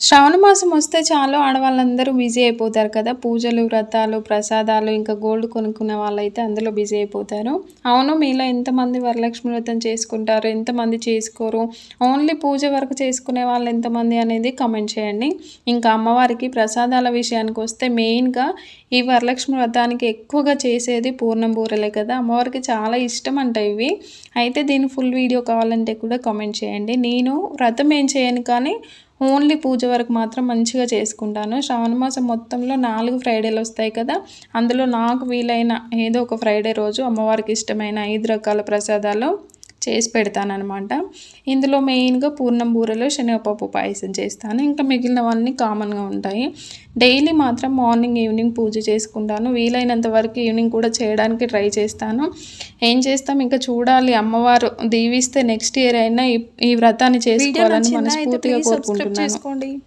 శ్రావణ మాసం వస్తే చాలు ఆడవాళ్ళందరూ బిజీ అయిపోతారు కదా! పూజలు, వ్రతాలు, ప్రసాదాలు ఇంకా గోల్డ్ కొనుక్కునే వాళ్ళైతే అందులో బిజీ అయిపోతారు. అవును, మీలో ఎంతమంది వరలక్ష్మి వ్రతం చేసుకుంటారు? ఎంతమంది చేసుకోరు? ఓన్లీ పూజ వరకు చేసుకునే వాళ్ళు ఎంతమంది అనేది కామెంట్ చేయండి. ఇంకా అమ్మవారికి ప్రసాదాల విషయానికొస్తే మెయిన్‌గా ఈ వరలక్ష్మి వ్రతానికి ఎక్కువగా చేసేది పూర్ణం బూరెలే కదా! అమ్మవారికి చాలా ఇష్టమంట ఇవి. అయితే దీని ఫుల్ వీడియో కావాలంటే కూడా కామెంట్ చేయండి. నేను వ్రతం ఏం చేయను కానీ ఓన్లీ పూజ వరకు మాత్రం మంచిగా చేసుకుంటాను. శ్రావణ మాసం మొత్తంలో 4 ఫ్రైడేలు వస్తాయి కదా! అందులో నాకు వీలైన ఏదో ఒక ఫ్రైడే రోజు అమ్మవారికి ఇష్టమైన 5 రకాల ప్రసాదాలు చేసి పెడతాననమాట. ఇందులో మెయిన్‌గా పూర్ణం బూరెలు, శనగపప్పు పాయసం చేస్తాను. ఇంకా మిగిలినవన్నీ కామన్‌గా ఉంటాయి. డైలీ మాత్రం మార్నింగ్, ఈవినింగ్ పూజ చేసుకుంటాను. వీలైనంత వరకు ఈవినింగ్ కూడా చేయడానికి ట్రై చేస్తాను. ఏం చేస్తాం, ఇంకా చూడాలి. అమ్మవారు దీవిస్తే నెక్స్ట్ ఇయర్ అయినా ఈ వ్రతాన్ని చేసుకోవాలని మనస్ఫూర్తిగా కోరుకుంటున్నాను.